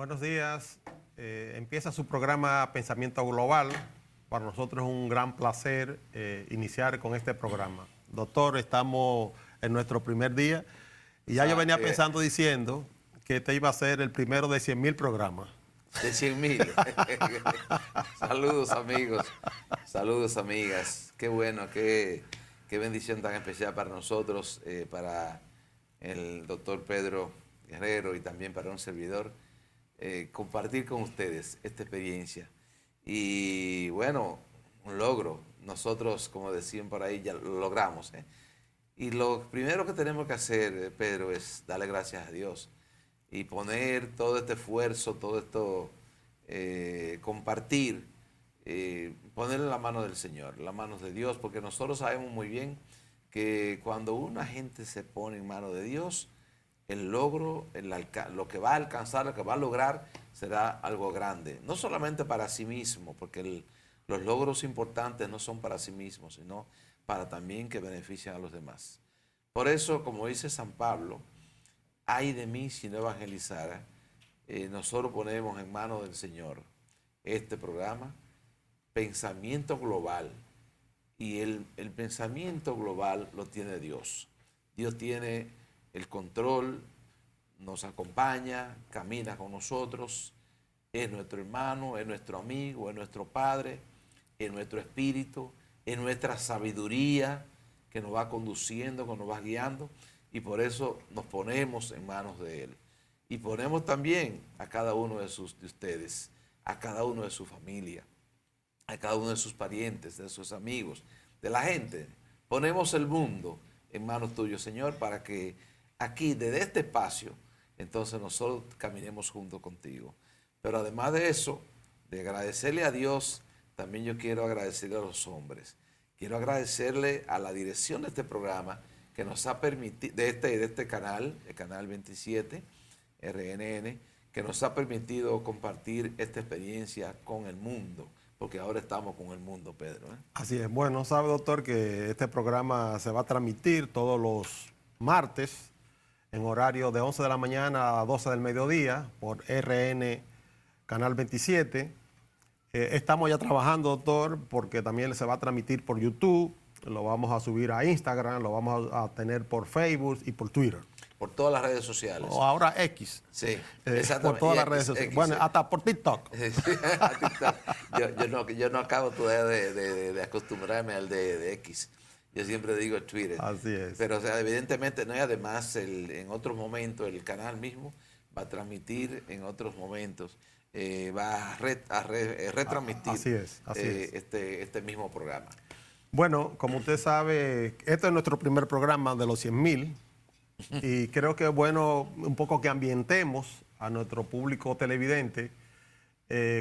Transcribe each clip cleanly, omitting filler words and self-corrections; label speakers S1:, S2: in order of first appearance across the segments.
S1: Buenos días. Empieza su programa Pensamiento Global. Para nosotros es un gran placer iniciar con este programa. Doctor, estamos en nuestro primer día y ya yo venía pensando diciendo que este iba a ser el primero de 100.000 programas.
S2: De 100.000. Saludos, amigos. Saludos, amigas. Qué bueno, qué bendición tan especial para nosotros, para el doctor Pedro Guerrero y también para un servidor, compartir con ustedes esta experiencia. Y bueno, un logro. Nosotros, como decían por ahí, ya lo logramos. Y lo primero que tenemos que hacer, Pedro, es darle gracias a Dios y poner todo este esfuerzo, todo esto, compartir, ponerle en la mano del Señor, en las manos de Dios, porque nosotros sabemos muy bien que cuando una gente se pone en manos de Dios, el logro, lo que va a alcanzar, lo que va a lograr, será algo grande. No solamente para sí mismo, porque los logros importantes no son para sí mismos, sino para también que beneficien a los demás. Por eso, como dice San Pablo, ay de mí si no evangelizara. Nosotros ponemos en manos del Señor este programa, Pensamiento Global. Y el pensamiento global lo tiene Dios. Dios tiene el control, nos acompaña, camina con nosotros, es nuestro hermano, es nuestro amigo, es nuestro Padre, es nuestro espíritu, es nuestra sabiduría que nos va conduciendo, que nos va guiando. Y por eso nos ponemos en manos de Él. Y ponemos también a cada uno de ustedes, a cada uno de su familia, a cada uno de sus parientes, de sus amigos, de la gente. Ponemos el mundo en manos tuyas, Señor, para que aquí, desde este espacio, entonces nosotros caminemos juntos contigo. Pero además de eso, de agradecerle a Dios, también yo quiero agradecerle a los hombres. Quiero agradecerle a la dirección de este programa, que nos ha permitido, de este canal, el canal 27, RNN, que nos ha permitido compartir esta experiencia con el mundo, porque ahora estamos con el mundo, Pedro.
S1: Así es. Bueno, sabe, doctor, que este programa se va a transmitir todos los martes en horario de 11 de la mañana a 12 del mediodía por RN Canal 27. Estamos ya trabajando, doctor, porque también se va a transmitir por YouTube. Lo vamos a subir a Instagram, lo vamos a tener por Facebook y por Twitter.
S2: Por todas las redes sociales.
S1: O ahora X.
S2: Sí, exactamente.
S1: Por todas las redes sociales. Bueno, hasta por TikTok.
S2: yo no acabo todavía de acostumbrarme al de X. Yo siempre digo Twitter.
S1: Así es.
S2: Pero o sea, evidentemente no, y además en otros momentos el canal mismo va a transmitir en otros momentos. Va a retransmitir
S1: así es.
S2: Este mismo programa.
S1: Bueno, como usted sabe, este es nuestro primer programa de los 100.000 y creo que es bueno un poco que ambientemos a nuestro público televidente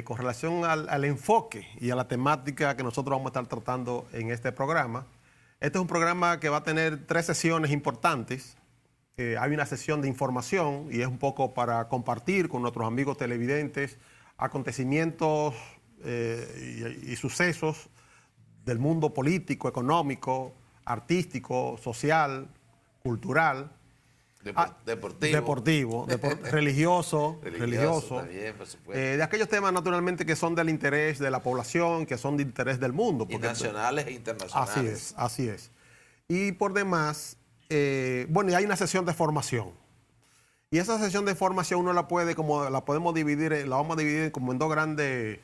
S1: con relación al enfoque y a la temática que nosotros vamos a estar tratando en este programa. Este es un programa que va a tener 3 sesiones importantes. Hay una sesión de información y es un poco para compartir con nuestros amigos televidentes acontecimientos y sucesos del mundo político, económico, artístico, social, cultural, deportivo, religioso,
S2: también, por supuesto.
S1: de aquellos temas naturalmente que son del interés de la población, que son de interés del mundo.
S2: Y nacionales e internacionales.
S1: Así es. Y por demás, bueno, y hay una sesión de formación. Y esa sesión de formación uno la podemos dividir, la vamos a dividir como en dos grandes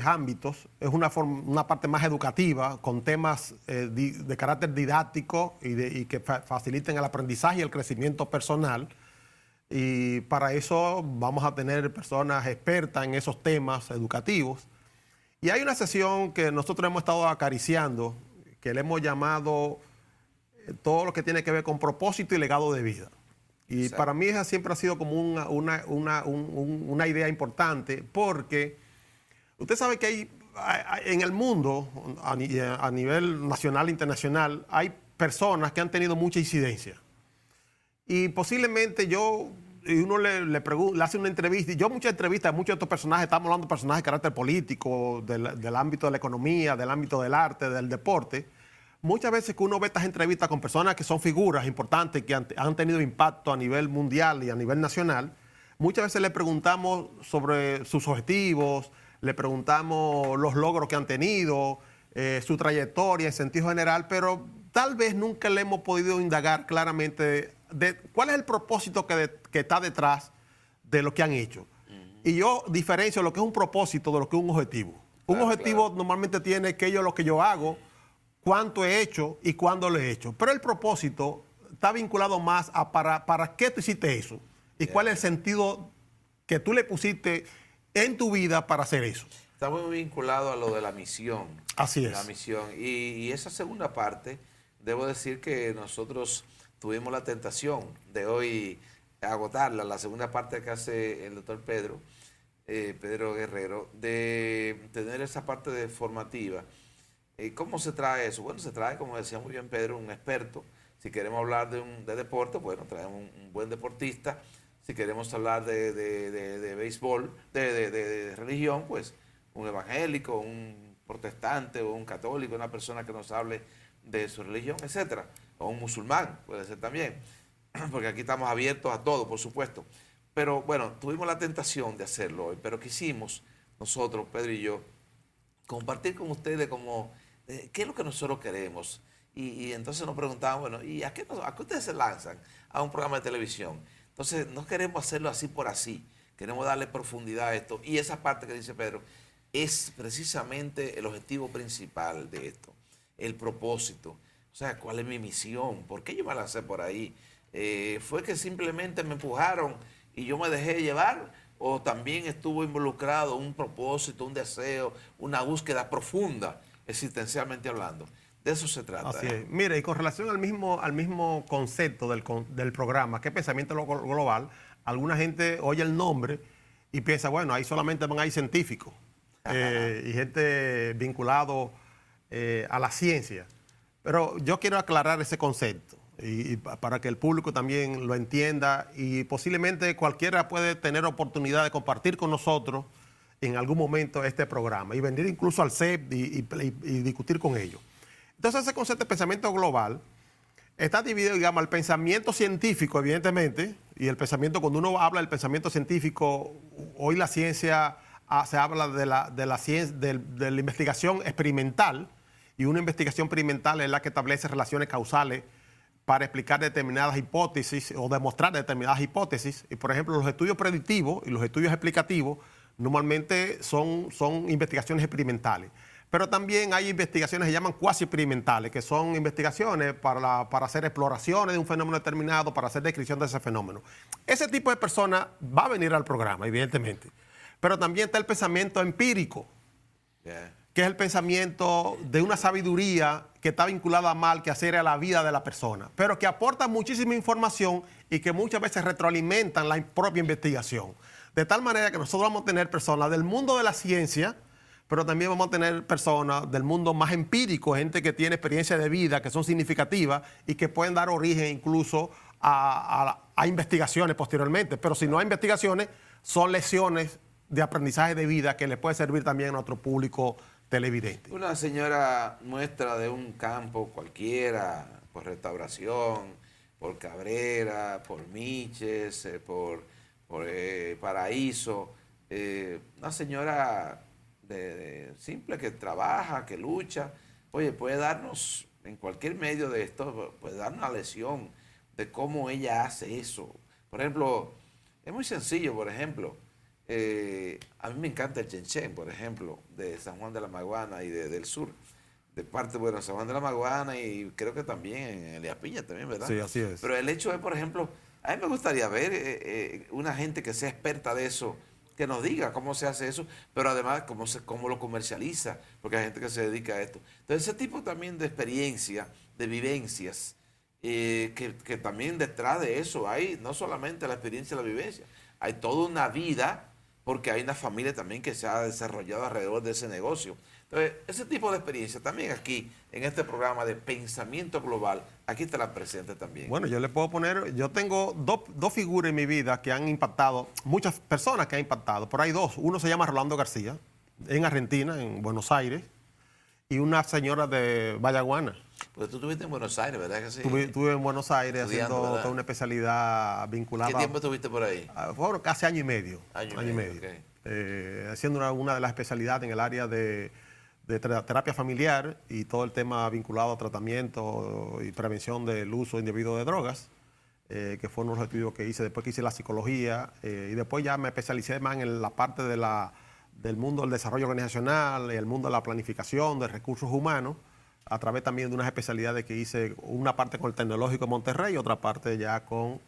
S1: ámbitos. Es una parte más educativa, con temas de carácter didáctico y que faciliten el aprendizaje y el crecimiento personal. Y para eso vamos a tener personas expertas en esos temas educativos. Y hay una sesión que nosotros hemos estado acariciando, que le hemos llamado todo lo que tiene que ver con propósito y legado de vida. Y exacto, para mí esa siempre ha sido como una idea importante, porque usted sabe que hay en el mundo, a nivel nacional e internacional, hay personas que han tenido mucha incidencia. Y posiblemente uno le hace una entrevista, y yo muchas entrevistas, muchos de estos personajes, estamos hablando de personajes de carácter político, del ámbito de la economía, del ámbito del arte, del deporte. Muchas veces que uno ve estas entrevistas con personas que son figuras importantes, que han tenido impacto a nivel mundial y a nivel nacional, muchas veces le preguntamos sobre sus objetivos, le preguntamos los logros que han tenido, su trayectoria en sentido general, pero tal vez nunca le hemos podido indagar claramente de cuál es el propósito que está detrás de lo que han hecho. Y yo diferencio lo que es un propósito de lo que es un objetivo. Un objetivo normalmente tiene que lo que yo hago, cuánto he hecho y cuándo lo he hecho. Pero el propósito está vinculado más a para qué tú hiciste eso y cuál es el sentido que tú le pusiste en tu vida para hacer eso.
S2: Está muy vinculado a lo de la misión.
S1: Así es.
S2: La misión. Y esa segunda parte, debo decir que nosotros tuvimos la tentación de hoy agotarla, la segunda parte que hace el doctor Pedro Guerrero, de tener esa parte de formativa. ¿Cómo se trae eso? Bueno, se trae, como decía muy bien Pedro, un experto. Si queremos hablar de deporte, bueno, traemos un buen deportista. Si queremos hablar de béisbol, de religión, pues un evangélico, un protestante o un católico, una persona que nos hable de su religión, etcétera. O un musulmán, puede ser también. Porque aquí estamos abiertos a todo, por supuesto. Pero bueno, tuvimos la tentación de hacerlo hoy, pero quisimos nosotros, Pedro y yo, compartir con ustedes como qué es lo que nosotros queremos. Y entonces nos preguntaban, bueno, ¿y a qué ustedes se lanzan a un programa de televisión? Entonces no queremos hacerlo así por así, queremos darle profundidad a esto. Y esa parte que dice Pedro es precisamente el objetivo principal de esto, el propósito. O sea, ¿cuál es mi misión? ¿Por qué yo me lancé por ahí? ¿Fue que simplemente me empujaron y yo me dejé llevar? ¿O también estuvo involucrado un propósito, un deseo, una búsqueda profunda, existencialmente hablando? De eso se trata.
S1: Así es. Mire, y con relación al mismo concepto del programa, que es pensamiento global, alguna gente oye el nombre y piensa, bueno, ahí solamente van a ir científicos y gente vinculado a la ciencia. Pero yo quiero aclarar ese concepto y para que el público también lo entienda y posiblemente cualquiera puede tener oportunidad de compartir con nosotros en algún momento este programa y venir incluso al CEP y discutir con ellos. Entonces ese concepto de pensamiento global está dividido, digamos, al pensamiento científico, evidentemente, y el pensamiento, cuando uno habla del pensamiento científico, hoy la ciencia se habla de la ciencia, de la investigación experimental, y una investigación experimental es la que establece relaciones causales para explicar determinadas hipótesis o demostrar determinadas hipótesis. Y por ejemplo, los estudios predictivos y los estudios explicativos normalmente son investigaciones experimentales. Pero también hay investigaciones que se llaman cuasi experimentales, que son investigaciones para hacer exploraciones de un fenómeno determinado, para hacer descripción de ese fenómeno. Ese tipo de persona va a venir al programa, evidentemente. Pero también está el pensamiento empírico, que es el pensamiento de una sabiduría que está vinculada mal que hacer a la vida de la persona, pero que aporta muchísima información y que muchas veces retroalimentan la propia investigación. De tal manera que nosotros vamos a tener personas del mundo de la ciencia, pero también vamos a tener personas del mundo más empírico, gente que tiene experiencias de vida que son significativas y que pueden dar origen incluso a investigaciones posteriormente. Pero si no hay investigaciones, son lecciones de aprendizaje de vida que le puede servir también a nuestro público televidente.
S2: Una señora muestra de un campo cualquiera, por Restauración, por Cabrera, por Miches, por Paraíso, una señora simple que trabaja, que lucha, oye, puede darnos en cualquier medio de esto, puede darnos una lección de cómo ella hace eso. Por ejemplo, es muy sencillo, por ejemplo, a mí me encanta el chenchen, por ejemplo, de San Juan de la Maguana y del sur, de parte, bueno, San Juan de la Maguana y creo que también en Elías Piña también, ¿verdad?
S1: Sí, así es.
S2: Pero el hecho es, por ejemplo, a mí me gustaría ver una gente que sea experta de eso, que nos diga cómo se hace eso, pero además cómo lo comercializa, porque hay gente que se dedica a esto. Entonces, ese tipo también de experiencia, de vivencias, que también detrás de eso hay no solamente la experiencia y la vivencia, hay toda una vida, porque hay una familia también que se ha desarrollado alrededor de ese negocio. Entonces, ese tipo de experiencia también aquí, en este programa de pensamiento global, aquí te la presente también.
S1: Bueno, yo le puedo poner, yo tengo dos figuras en mi vida que han impactado, muchas personas que han impactado, pero hay dos. Uno se llama Rolando García, en Argentina, en Buenos Aires, y una señora de Vallaguana,
S2: Pues tú estuviste en Buenos Aires, ¿verdad que sí?
S1: Estuve en Buenos Aires
S2: Estudiando,
S1: haciendo
S2: ¿verdad?
S1: toda una especialidad vinculada.
S2: ¿Qué tiempo estuviste por ahí?
S1: Fueron casi año y medio.
S2: Año y medio, ok.
S1: Haciendo una de las especialidades en el área de terapia familiar y todo el tema vinculado a tratamiento y prevención del uso indebido de drogas, que fue uno de los estudios que hice después que hice la psicología, y después ya me especialicé más en la parte del mundo del desarrollo organizacional, el mundo de la planificación, de recursos humanos, a través también de unas especialidades que hice, una parte con el Tecnológico de Monterrey y otra parte ya con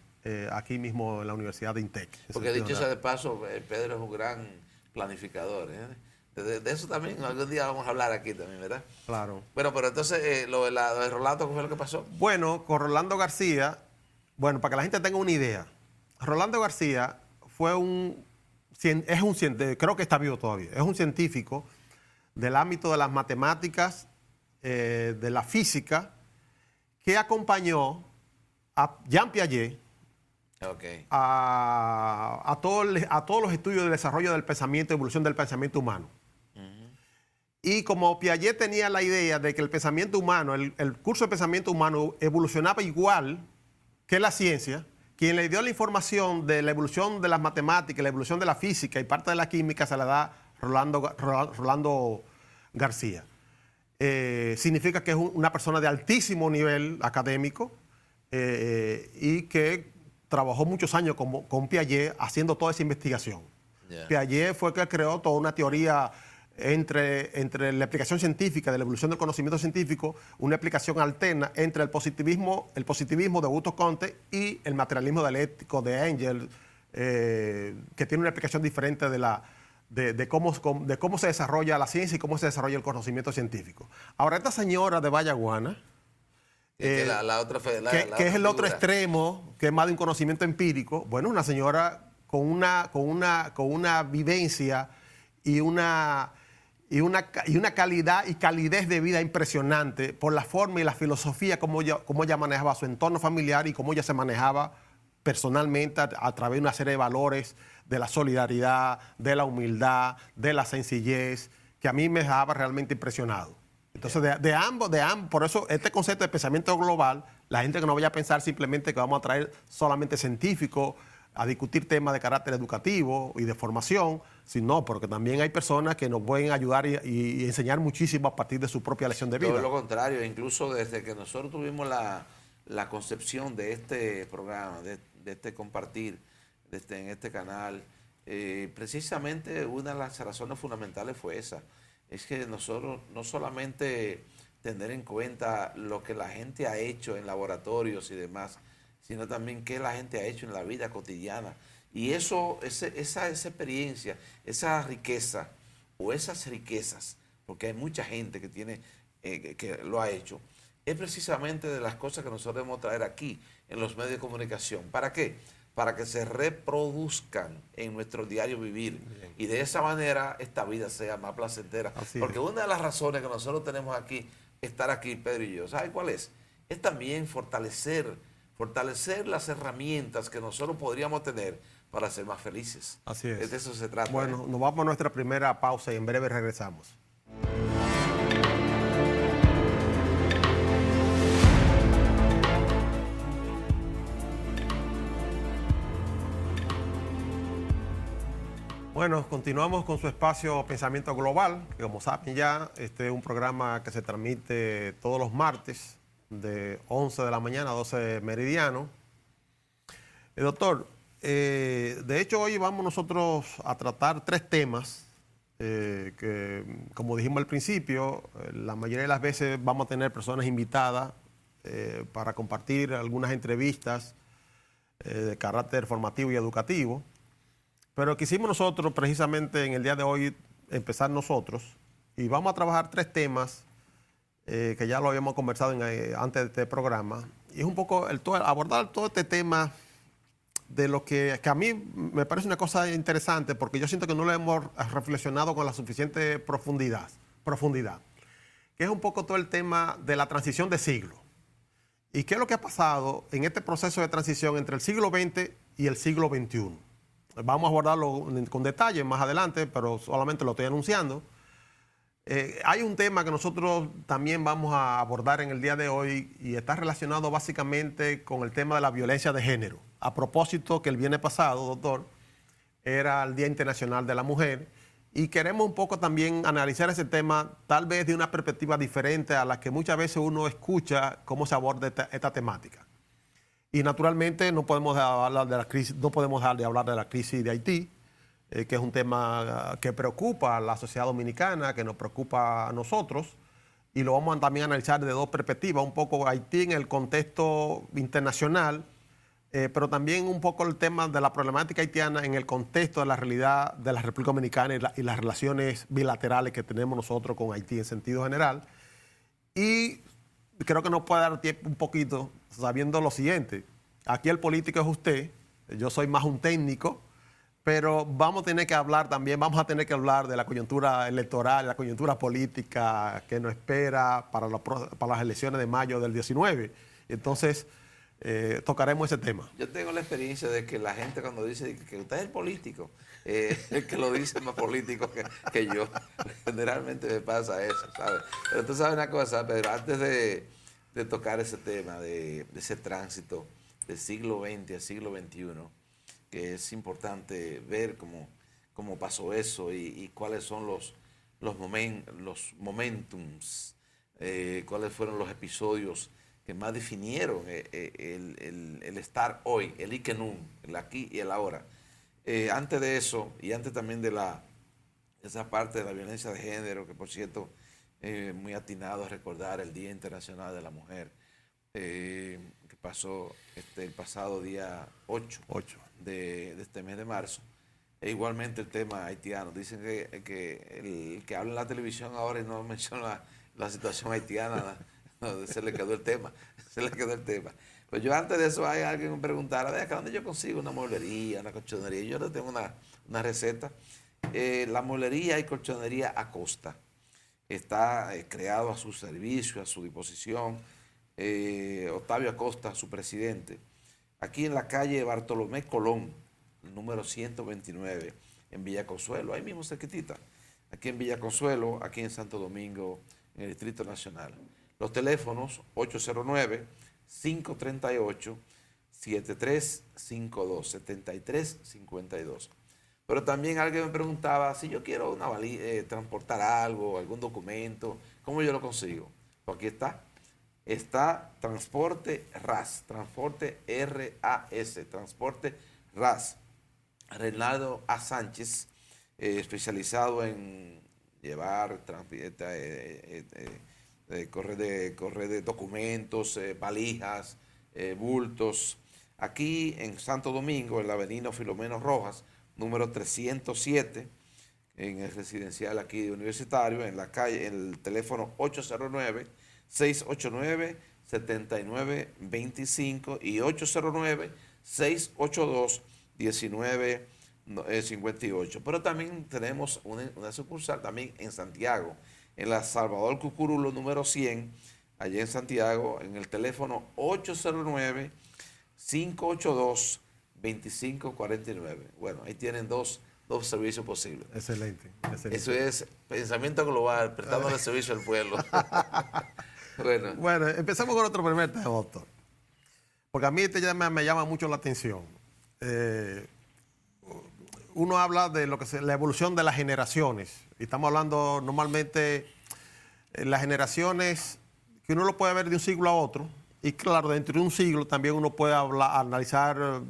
S1: aquí mismo en la Universidad de INTEC.
S2: Porque dicho sea de paso, Pedro es un gran planificador. De eso también algún día vamos a hablar aquí también, ¿verdad?
S1: Claro.
S2: Bueno, pero entonces lo de Rolando, ¿qué fue lo que pasó?
S1: Bueno, con Rolando García, bueno, para que la gente tenga una idea, Rolando García creo que está vivo todavía, es un científico del ámbito de las matemáticas, de la física, que acompañó a Jean Piaget
S2: Okay.
S1: a todos los estudios de desarrollo del pensamiento y evolución del pensamiento humano. Y como Piaget tenía la idea de que el pensamiento humano, el curso de pensamiento humano evolucionaba igual que la ciencia, quien le dio la información de la evolución de las matemáticas, la evolución de la física y parte de la química se la da Rolando García. Significa que es una persona de altísimo nivel académico y que trabajó muchos años con Piaget haciendo toda esa investigación. Yeah. Piaget fue el que creó toda una teoría entre la explicación científica de la evolución del conocimiento científico, una explicación alterna entre el positivismo de Augusto Comte y el materialismo dialéctico de Engels, que tiene una explicación diferente de cómo se desarrolla la ciencia y cómo se desarrolla el conocimiento científico. Ahora, esta señora de Vallaguana, que es el otro extremo, que es más de un conocimiento empírico, bueno, una señora con una vivencia y una calidad y calidez de vida impresionante por la forma y la filosofía cómo ella manejaba su entorno familiar y cómo ella se manejaba personalmente a través de una serie de valores de la solidaridad, de la humildad, de la sencillez, que a mí me dejaba realmente impresionado. Entonces, de ambos, por eso este concepto de pensamiento global, la gente que no vaya a pensar simplemente que vamos a traer solamente científicos a discutir temas de carácter educativo y de formación, sino porque también hay personas que nos pueden ayudar y enseñar muchísimo a partir de su propia lección de vida.
S2: Todo lo contrario, incluso desde que nosotros tuvimos la concepción de este programa, de este compartir en este canal, precisamente una de las razones fundamentales fue esa. Es que nosotros no solamente tener en cuenta lo que la gente ha hecho en laboratorios y demás, sino también qué la gente ha hecho en la vida cotidiana. Y esa experiencia, esa riqueza o esas riquezas, porque hay mucha gente que que lo ha hecho, es precisamente de las cosas que nosotros debemos traer aquí en los medios de comunicación. ¿Para qué? Para que se reproduzcan en nuestro diario vivir. Bien. Y de esa manera esta vida sea más placentera. Así porque una de las razones que nosotros tenemos aquí, estar aquí, Pedro y yo, ¿sabe cuál es? Es también fortalecer las herramientas que nosotros podríamos tener para ser más felices.
S1: Así es.
S2: De eso se trata.
S1: Bueno, nos vamos a nuestra primera pausa y en breve regresamos. Bueno, continuamos con su espacio Pensamiento Global, que como saben ya, este es un programa que se transmite todos los martes de 11 de la mañana a 12 meridiano. Doctor, de hecho hoy vamos nosotros a tratar 3 temas que, como dijimos al principio, la mayoría de las veces vamos a tener personas invitadas para compartir algunas entrevistas de carácter formativo y educativo. Pero quisimos nosotros, precisamente en el día de hoy, empezar nosotros y vamos a trabajar 3 temas que ya lo habíamos conversado antes de este programa. Y es un poco abordar todo este tema de lo que a mí me parece una cosa interesante porque yo siento que no lo hemos reflexionado con la suficiente profundidad, que es un poco todo el tema de la transición de siglo. ¿Y qué es lo que ha pasado en este proceso de transición entre el siglo XX y el siglo XXI? Vamos a abordarlo con detalle más adelante, pero solamente lo estoy anunciando. Hay un tema que nosotros también vamos a abordar en el día de hoy y está relacionado básicamente con el tema de la violencia de género. A propósito que el viernes pasado, doctor, era el Día Internacional de la Mujer y queremos un poco también analizar ese tema tal vez de una perspectiva diferente a la que muchas veces uno escucha cómo se aborda esta temática. Y naturalmente no podemos hablar de la crisis, no podemos dejar de hablar de la crisis de Haití, que es un tema que preocupa a la sociedad dominicana, que nos preocupa a nosotros, y lo vamos a también analizar de dos perspectivas, un poco Haití en el contexto internacional, pero también un poco el tema de la problemática haitiana en el contexto de la realidad de la República Dominicana y las relaciones bilaterales que tenemos nosotros con Haití en sentido general. Y creo que nos puede dar tiempo un poquito sabiendo lo siguiente. Aquí el político es usted, yo soy más un técnico, pero vamos a tener que hablar también, vamos a tener que hablar de la coyuntura electoral, la coyuntura política que nos espera para las elecciones de mayo del 19. Entonces, tocaremos ese tema.
S2: Yo tengo la experiencia de que la gente cuando dice que usted es el político, el que lo dice es más político que yo. Generalmente me pasa eso, ¿sabes? Pero tú sabes una cosa, Pedro, antes de tocar ese tema, de ese tránsito del siglo XX al siglo XXI, que es importante ver cómo pasó eso y cuáles son los momentums, cuáles fueron los episodios que más definieron el estar hoy, el y que nun, el aquí y el ahora. Antes de eso, y antes también de esa parte de la violencia de género, que por cierto, muy atinado a recordar el Día Internacional de la Mujer, que pasó el pasado día 8 de este mes de marzo. E igualmente el tema haitiano. Dicen que el que habla en la televisión ahora y no menciona la situación haitiana, no, se le quedó el tema. Pues yo antes de eso hay alguien me preguntara, ¿de acá dónde yo consigo una mueblería, una colchonería? Yo le tengo una receta. La mueblería y colchonería Acosta está creado a su servicio, a su disposición. Octavio Acosta, su presidente, aquí en la calle Bartolomé Colón, número 129, en Villa Consuelo, ahí mismo cerquitita, aquí en Villa Consuelo, aquí en Santo Domingo, en el Distrito Nacional. Los teléfonos 809-538-7352, 7352. Pero también alguien me preguntaba, si yo quiero transportar algo, algún documento, ¿cómo yo lo consigo? Pues aquí está Transporte RAS, Transporte R-A-S, Transporte RAS. Reinaldo A. Sánchez, especializado en llevar, correr de documentos, valijas, bultos. Aquí en Santo Domingo, en la avenida Filomeno Rojas, número 307, en el residencial aquí de Universitario, en la calle, en el teléfono 809-689-7925 y 809-682-1958. Pero también tenemos una sucursal también en Santiago, en la Salvador Cucurulo número 100, allá en Santiago, en el teléfono 809-582-2549. Bueno, ahí tienen dos servicios posibles.
S1: Excelente.
S2: Eso es pensamiento global, prestándole servicio al pueblo.
S1: Bueno, empezamos con otro primer tema, doctor. Porque a mí este ya me llama mucho la atención. Uno habla de lo que la evolución de las generaciones. Y estamos hablando normalmente las generaciones que uno lo puede ver de un siglo a otro. Y claro, dentro de un siglo también uno puede analizar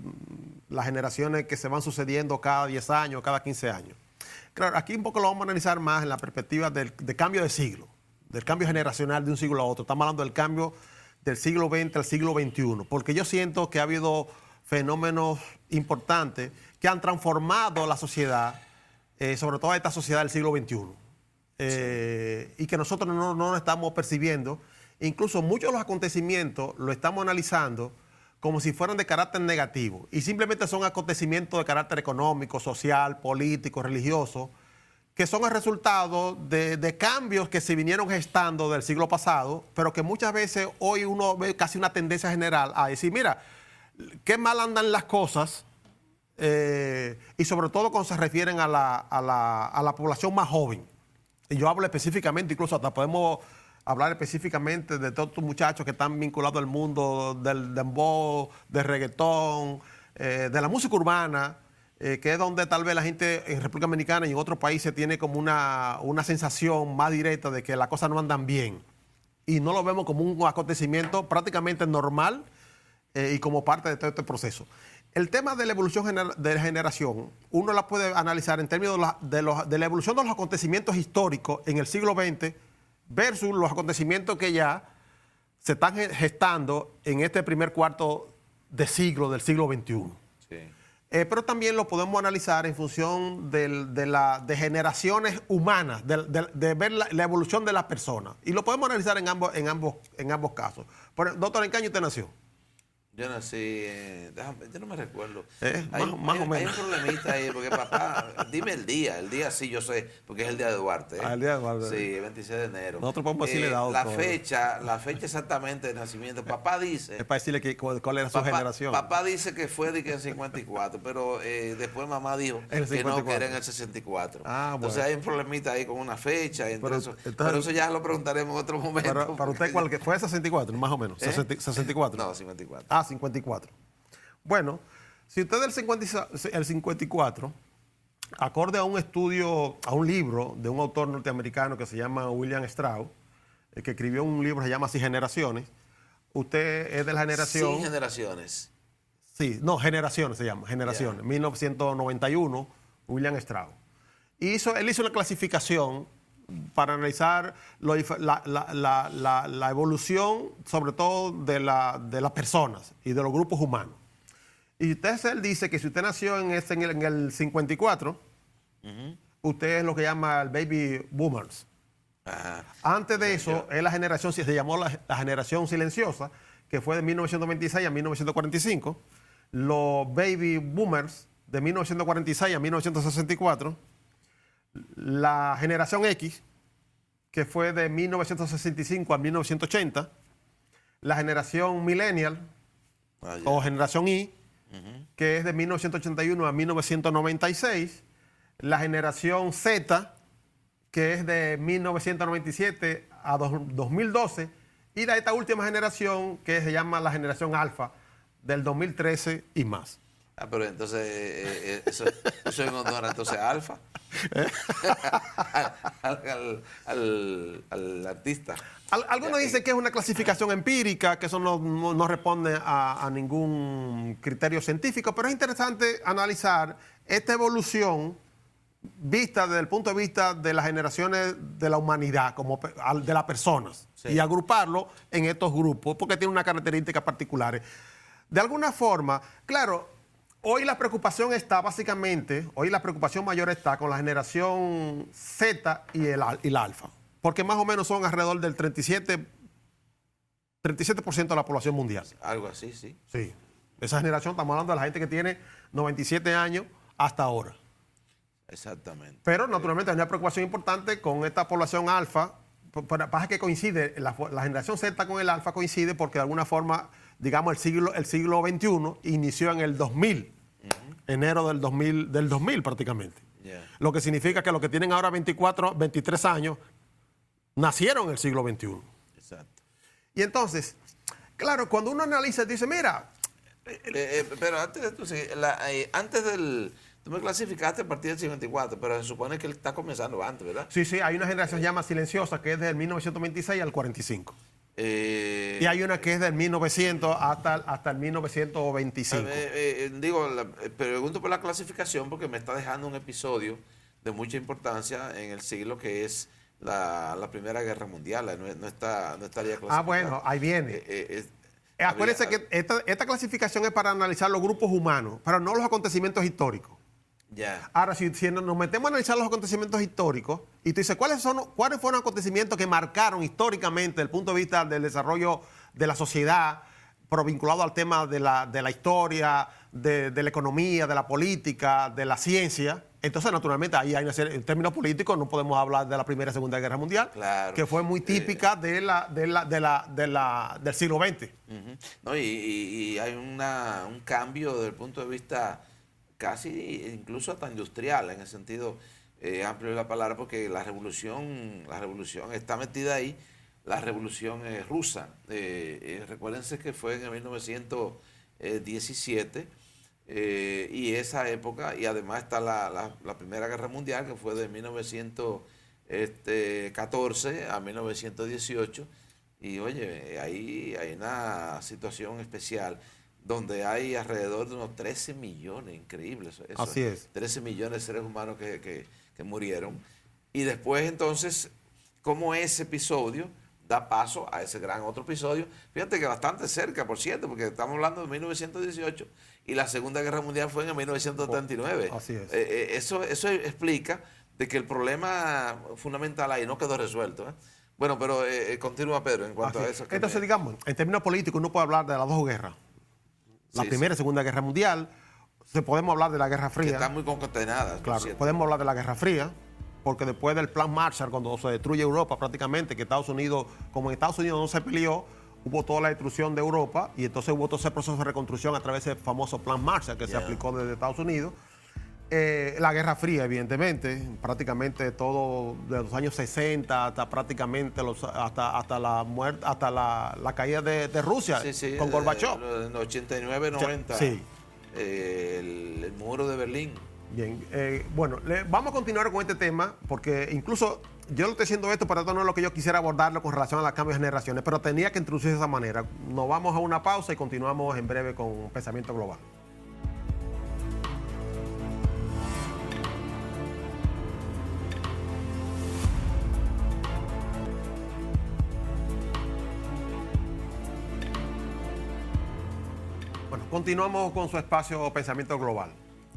S1: las generaciones que se van sucediendo cada 10 años, cada 15 años. Claro, aquí un poco lo vamos a analizar más en la perspectiva del cambio de siglo, del cambio generacional de un siglo a otro. Estamos hablando del cambio del siglo XX al siglo XXI, porque yo siento que ha habido fenómenos importantes que han transformado la sociedad, sobre todo esta sociedad del siglo XXI, y que nosotros no estamos percibiendo. Incluso muchos de los acontecimientos lo estamos analizando como si fueran de carácter negativo y simplemente son acontecimientos de carácter económico, social, político, religioso, que son el resultado de cambios que se vinieron gestando del siglo pasado, pero que muchas veces hoy uno ve casi una tendencia general a decir, mira, qué mal andan las cosas, y sobre todo cuando se refieren a la población más joven. Y yo hablo específicamente, incluso hasta podemos hablar específicamente de todos estos muchachos que están vinculados al mundo del dembow, del reggaetón, de la música urbana, que es donde tal vez la gente en República Dominicana y en otros países tiene como una sensación más directa de que las cosas no andan bien. Y no lo vemos como un acontecimiento prácticamente normal y como parte de todo este proceso. El tema de la evolución de la generación, uno la puede analizar en términos de la evolución de los acontecimientos históricos en el siglo XX versus los acontecimientos que ya se están gestando en este primer cuarto de siglo del siglo XXI.
S2: Sí.
S1: Pero también lo podemos analizar en función de generaciones humanas, de ver la evolución de las personas. Y lo podemos analizar en ambos casos. Doctor, ¿en qué año usted nació?
S2: Yo nací, yo no me recuerdo.
S1: Más o menos.
S2: Hay un problemita ahí, porque papá, dime el día sí yo sé, porque es el día de Duarte.
S1: El día de Duarte.
S2: Sí, 26 de enero.
S1: Nosotros podemos decirle dado
S2: la fecha exactamente de nacimiento. Papá dice...
S1: Es para decirle cuál era su generación.
S2: Papá dice que fue de que en 54, pero después mamá dijo que no, que era en el 64.
S1: Ah, bueno.
S2: Entonces hay un problemita ahí con una fecha, pero eso ya lo preguntaremos en otro momento.
S1: Para usted, ¿cuál fue 64, más o menos? 64.
S2: No, 54.
S1: 54. Bueno, si usted el 54, acorde a un estudio, a un libro de un autor norteamericano que se llama William Strauss, que escribió un libro que se llama Así Generaciones, usted es de la generación...
S2: Sin generaciones.
S1: Sí, no, Generaciones se llama, Generaciones. 1991, William Strauss. Él hizo una clasificación para analizar la evolución, sobre todo de las personas y de los grupos humanos. Y él dice que si usted nació en el 54, usted es lo que llama el baby boomers.
S2: Ajá.
S1: Antes de eso, es la generación, se llamó la generación silenciosa, que fue de 1926 a 1945. Los baby boomers de 1946 a 1964. La generación X, que fue de 1965 a 1980, la generación millennial o generación Y, que es de 1981 a 1996, la generación Z, que es de 1997 a 2012, y esta última generación que se llama la generación Alfa, del 2013 y más.
S2: Ah, pero entonces, eso es en honor entonces a Alfa. al artista.
S1: Algunos dicen que es una clasificación empírica, que eso no responde a ningún criterio científico, pero es interesante analizar esta evolución vista desde el punto de vista de las generaciones de la humanidad, como de las personas, sí, y agruparlo en estos grupos, porque tiene unas características particulares. De alguna forma, claro, hoy la preocupación mayor está con la generación Z y la alfa, porque más o menos son alrededor del 37% de la población mundial.
S2: Algo así, sí.
S1: Sí. Esa generación, estamos hablando de la gente que tiene 97 años hasta ahora.
S2: Exactamente.
S1: Pero naturalmente hay una preocupación importante con esta población alfa. Pasa que coincide, la generación Z con el alfa coincide porque de alguna forma, digamos, el siglo XXI inició en el 2000. Enero del 2000 prácticamente.
S2: Yeah.
S1: Lo que significa que los que tienen ahora 23 años nacieron en el siglo XXI.
S2: Exacto.
S1: Y entonces, claro, cuando uno analiza, dice, mira...
S2: pero antes del... Tú me clasificaste a partir del 54, pero se supone que él está comenzando antes, ¿verdad?
S1: Sí, hay una generación que se llama silenciosa, que es del 1926 al 45. Y hay una que es del 1900 hasta el 1925.
S2: Pregunto por la clasificación porque me está dejando un episodio de mucha importancia en el siglo que es la Primera Guerra Mundial. No estaría clasificado.
S1: Ah, bueno, ahí viene. Acuérdense que esta clasificación es para analizar los grupos humanos, pero no los acontecimientos históricos.
S2: Yeah.
S1: Ahora, si nos metemos a analizar los acontecimientos históricos, y tú dices, ¿cuáles fueron acontecimientos que marcaron históricamente desde el punto de vista del desarrollo de la sociedad, pero vinculado al tema de la historia, de la economía, de la política, de la ciencia? Entonces, naturalmente, ahí hay en términos políticos no podemos hablar de la Primera y Segunda Guerra Mundial,
S2: claro,
S1: que fue muy típica del siglo XX.
S2: No, y hay un cambio desde el punto de vista casi incluso hasta industrial, en el sentido amplio la palabra porque la revolución está metida ahí, la revolución rusa. Recuérdense que fue en el 1917 y esa época, y además está la Primera Guerra Mundial que fue de 1914 a 1918. Y oye, ahí hay una situación especial donde hay alrededor de unos 13 millones, increíble eso.
S1: Así es.
S2: 13 millones de seres humanos que murieron. Y después entonces, como ese episodio da paso a ese gran otro episodio, fíjate que bastante cerca, por cierto, porque estamos hablando de 1918 y la Segunda Guerra Mundial fue en 1939.
S1: Así es.
S2: Eso explica de que el problema fundamental ahí no quedó resuelto. Bueno, pero continúa Pedro en cuanto a eso.
S1: Entonces, digamos, en términos políticos uno puede hablar de las dos guerras. La Primera y Segunda Guerra Mundial. Podemos hablar de la Guerra Fría.
S2: Que están muy concatenadas.
S1: Claro, podemos hablar de la Guerra Fría, porque después del Plan Marshall, cuando se destruye Europa prácticamente, que Estados Unidos, como en Estados Unidos no se peleó, hubo toda la destrucción de Europa y entonces hubo todo ese proceso de reconstrucción a través del famoso Plan Marshall que se aplicó desde Estados Unidos. La Guerra Fría, evidentemente, prácticamente todo de los años 60 hasta prácticamente hasta la muerte, hasta la caída de Rusia con Gorbachev.
S2: En 89, 90.
S1: Sí.
S2: El muro de Berlín.
S1: Bien, bueno, vamos a continuar con este tema porque incluso yo lo estoy haciendo esto, pero esto no es lo que yo quisiera abordarlo con relación a los cambios de generaciones, pero tenía que introducirse de esa manera. Nos vamos a una pausa y continuamos en breve con Pensamiento Global. Bueno, continuamos con su espacio Pensamiento Global,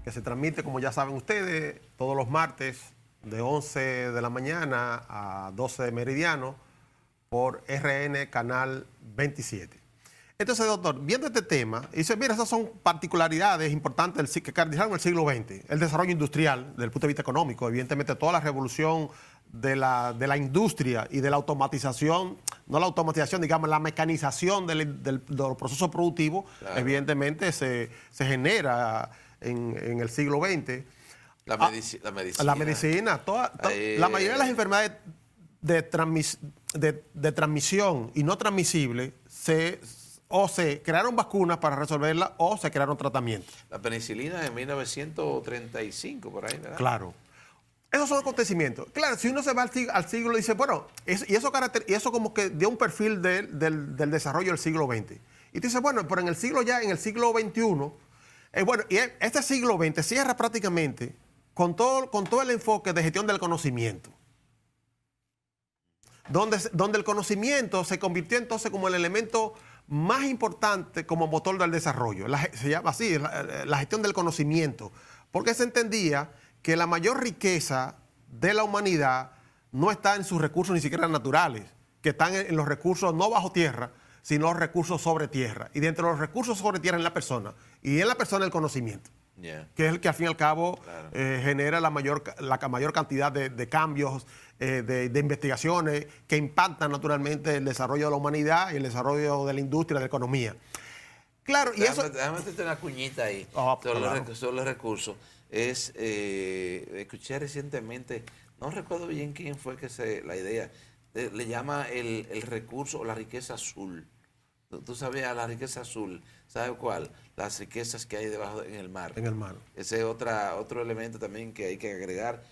S1: que se transmite, como ya saben ustedes, todos los martes de 11 de la mañana a 12 de meridiano por RN Canal 27. Entonces, doctor, viendo este tema, dice, mira, esas son particularidades importantes que caracterizaron el siglo XX, el desarrollo industrial desde el punto de vista económico, evidentemente toda la revolución de la industria y de la automatización, no la automatización, digamos, la mecanización de los procesos productivos, claro, evidentemente se genera en el siglo XX.
S2: La medicina.
S1: La medicina, la mayoría de las enfermedades de transmisión y no transmisible o se crearon vacunas para resolverlas o se crearon tratamientos.
S2: La penicilina en 1935, por ahí, ¿verdad?
S1: Claro. Esos son acontecimientos. Claro, si uno se va al siglo y dice, bueno, y eso como que dio un perfil del desarrollo del siglo XX. Y tú dices, bueno, pero en el siglo XXI, bueno, y este siglo XX cierra prácticamente con todo el enfoque de gestión del conocimiento. Donde el conocimiento se convirtió entonces como el elemento más importante como motor del desarrollo. Se llama así, la gestión del conocimiento. Porque se entendía que la mayor riqueza de la humanidad no está en sus recursos ni siquiera naturales, que están en los recursos no bajo tierra, sino los recursos sobre tierra. Y dentro de los recursos sobre tierra en la persona. Y en la persona el conocimiento. Que es el que al fin y al cabo genera la mayor cantidad de cambios, de investigaciones que impactan naturalmente el desarrollo de la humanidad y el desarrollo de la industria, de la economía. Claro, y eso...
S2: Déjame meterte una cuñita ahí sobre los recursos. Escuché recientemente, no recuerdo bien quién fue la idea, le llama el recurso o la riqueza azul. Tú sabías la riqueza azul, ¿sabes cuál? Las riquezas que hay debajo en el mar.
S1: En el mar.
S2: Ese es otro elemento también que hay que agregar,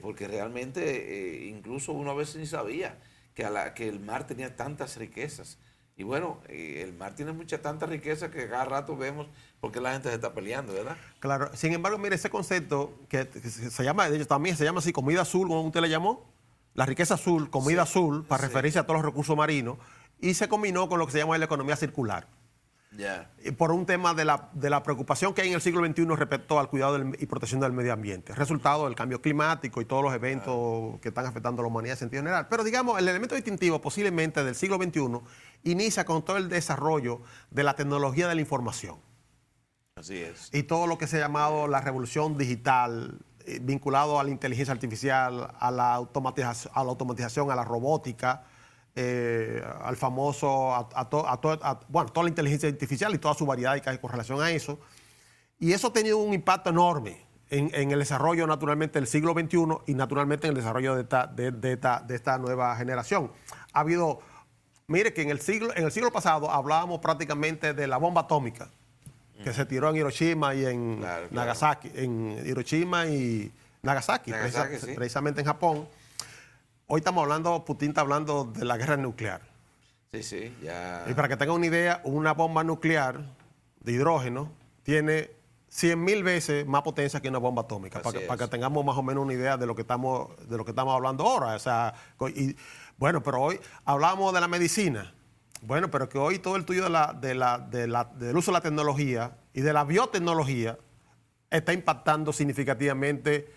S2: porque realmente incluso uno a veces ni sabía que el mar tenía tantas riquezas. Y bueno, el mar tiene tantas riquezas que cada rato vemos porque la gente se está peleando, ¿verdad?
S1: Claro. Sin embargo, mire, ese concepto que se llama, de hecho también se llama así, comida azul, como usted le llamó, la riqueza azul, comida azul, para referirse a todos los recursos marinos, y se combinó con lo que se llama la economía circular. Por un tema de la preocupación que hay en el siglo XXI respecto al cuidado y protección del medio ambiente, resultado del cambio climático y todos los eventos que están afectando a la humanidad en sentido general. Pero digamos, el elemento distintivo posiblemente del siglo XXI inicia con todo el desarrollo de la tecnología de la información.
S2: Así es.
S1: Y todo lo que se ha llamado la revolución digital, vinculado a la inteligencia artificial, a la automatización, a la robótica, al famoso, bueno, toda la inteligencia artificial y toda su variedad que hay con relación a eso. Y eso ha tenido un impacto enorme en el desarrollo naturalmente del siglo XXI y naturalmente en el desarrollo de esta nueva generación. Ha habido, mire que en el siglo pasado hablábamos prácticamente de la bomba atómica que se tiró en Hiroshima y en Nagasaki, en Hiroshima y Nagasaki,
S2: sí.
S1: precisamente en Japón. Hoy estamos hablando, Putin está hablando de la guerra nuclear.
S2: Sí, sí, ya.
S1: Y para que tengan una idea, una bomba nuclear de hidrógeno tiene 100.000 veces más potencia que una bomba atómica, para que tengamos más o menos una idea de lo que estamos hablando ahora. O sea, bueno, pero hoy hablamos de la medicina. Bueno, pero que hoy todo el tuyo del uso de la tecnología y de la biotecnología está impactando significativamente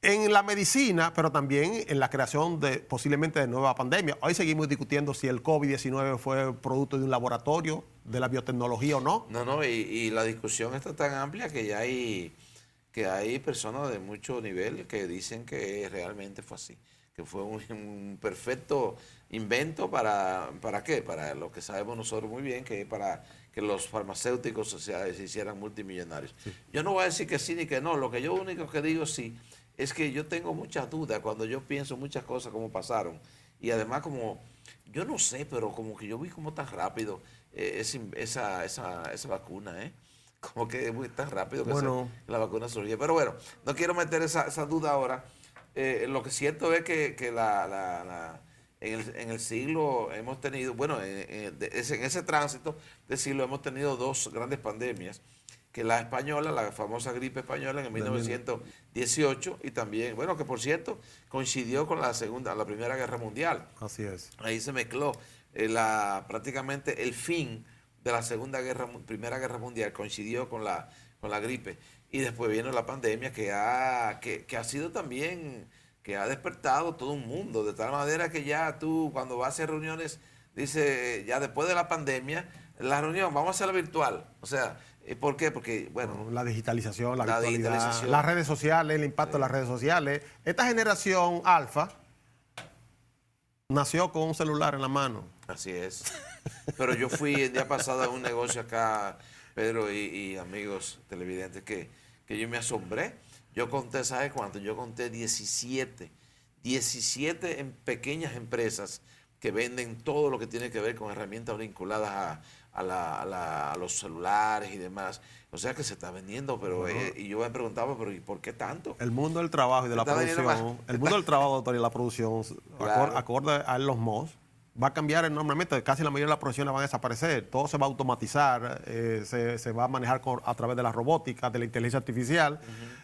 S1: en la medicina, pero también en la creación posiblemente de nuevas pandemias. Hoy seguimos discutiendo si el COVID-19 fue producto de un laboratorio de la biotecnología o no.
S2: No, y la discusión está tan amplia que ya hay personas de mucho nivel que dicen que realmente fue así, que fue un perfecto invento ¿para qué? Para lo que sabemos nosotros muy bien, que es para que los farmacéuticos se hicieran multimillonarios. Sí. Yo no voy a decir que sí ni que no, lo que yo único que digo sí es que yo tengo muchas dudas cuando yo pienso muchas cosas como pasaron. Y además como, yo no sé, pero como que yo vi como tan rápido esa vacuna, como que es muy tan rápido que la vacuna surgió. Pero bueno, no quiero meter esa duda ahora. Lo que siento es que en el siglo hemos tenido, bueno, en ese tránsito del siglo hemos tenido dos grandes pandemias, que la española, la famosa gripe española en el 1918, y también, bueno, que por cierto coincidió con la Primera Guerra Mundial.
S1: Así es.
S2: Ahí se mezcló prácticamente el fin de la Primera Guerra Mundial coincidió con la gripe. Y después vino la pandemia que ha sido también, que ha despertado todo un mundo, de tal manera que ya tú cuando vas a hacer reuniones, dice, ya después de la pandemia, la reunión vamos a hacerla virtual. O sea, ¿por qué? Porque, bueno,
S1: la digitalización, la virtualidad, las redes sociales, el impacto de las redes sociales. Esta generación alfa nació con un celular en la mano.
S2: Así es. Pero yo fui el día pasado a un negocio acá, Pedro y amigos televidentes, que yo me asombré. Yo conté, ¿sabes cuánto? Yo conté 17 en pequeñas empresas que venden todo lo que tiene que ver con herramientas vinculadas a los celulares y demás. O sea que se está vendiendo, pero y yo me preguntaba, pero ¿y por qué tanto?
S1: El mundo del trabajo y de la producción, el mundo del trabajo, doctor, y la producción, claro, acorde a los MOS, va a cambiar enormemente. Casi la mayoría de las profesiones van a desaparecer. Todo se va a automatizar, se va a manejar a través de la robótica, de la inteligencia artificial.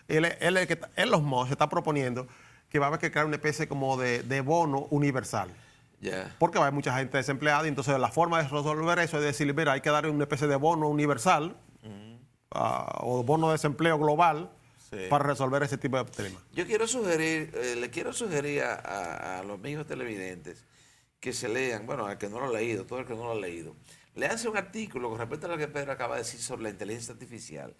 S1: Él los MOS se está proponiendo que va a haber que crear una especie como de bono universal.
S2: Yeah.
S1: Porque va a haber mucha gente desempleada y entonces la forma de resolver eso es decir, mira, hay que dar una especie de bono universal o bono de desempleo global para resolver ese tipo de temas.
S2: Yo quiero sugerir, le quiero sugerir a los amigos televidentes que se lean, bueno, al que no lo ha leído, todo el que no lo ha leído, léanse un artículo con respecto a lo que Pedro acaba de decir sobre la inteligencia artificial.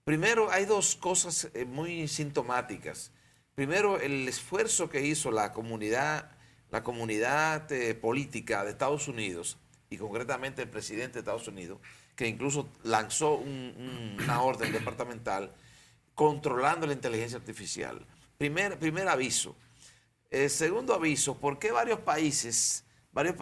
S2: Primero, hay dos cosas muy sintomáticas. Primero, el esfuerzo que hizo la comunidad política de Estados Unidos, y concretamente el presidente de Estados Unidos, que incluso lanzó una orden departamental controlando la inteligencia artificial. Primer aviso. Segundo aviso, ¿por qué varios países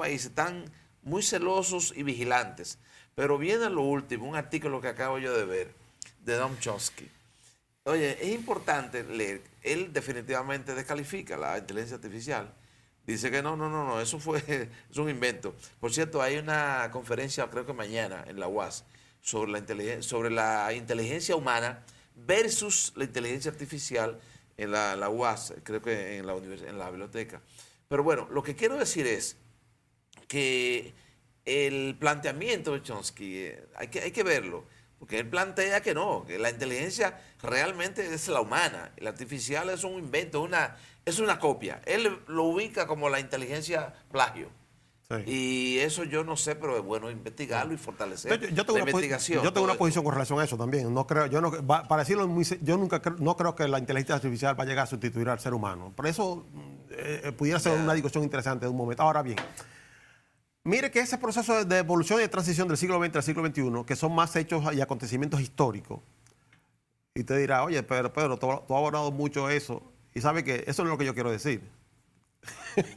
S2: están muy celosos y vigilantes? Pero viene lo último, un artículo que acabo yo de ver, de Noam Chomsky. Oye, es importante leer. Él definitivamente descalifica la inteligencia artificial. Dice que no, eso es un invento. Por cierto, hay una conferencia, creo que mañana, en la UAS, sobre la inteligencia humana versus la inteligencia artificial en la UAS, creo que en la biblioteca. Pero bueno, lo que quiero decir es que el planteamiento de Chomsky, hay que verlo, porque él plantea que no, que la inteligencia realmente es la humana, la artificial es un invento, es una copia. Él lo ubica como la inteligencia plagio. Sí. Y eso yo no sé, pero es bueno investigarlo y fortalecer la investigación.
S1: Yo tengo una posición con relación a eso también. No creo, para decirlo no creo que la inteligencia artificial va a llegar a sustituir al ser humano. Por eso pudiera ser una discusión interesante de un momento. Ahora bien, mire que ese proceso de evolución y de transición del siglo XX al siglo XXI, que son más hechos y acontecimientos históricos, y Y te dirá, oye, Pedro, tú has abordado mucho eso. Y sabe que eso no es lo que yo quiero decir.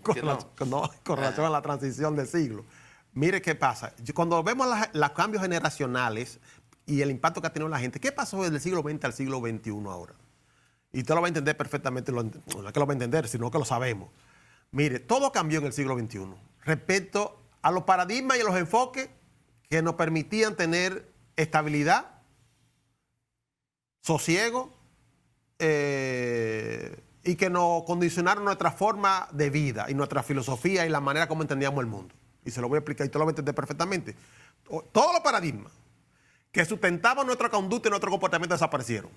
S1: Con relación a la transición del siglo. Mire qué pasa. Cuando vemos los cambios generacionales y el impacto que ha tenido la gente, ¿qué pasó desde el siglo XX al siglo XXI ahora? Y usted lo va a entender perfectamente, no es que lo va a entender, sino que lo sabemos. Mire, todo cambió en el siglo XXI respecto a los paradigmas y a los enfoques que nos permitían tener estabilidad, sosiego, y que nos condicionaron nuestra forma de vida y nuestra filosofía y la manera como entendíamos el mundo. Y se lo voy a explicar y usted lo va a entender perfectamente. Todos los paradigmas que sustentaban nuestra conducta y nuestro comportamiento desaparecieron.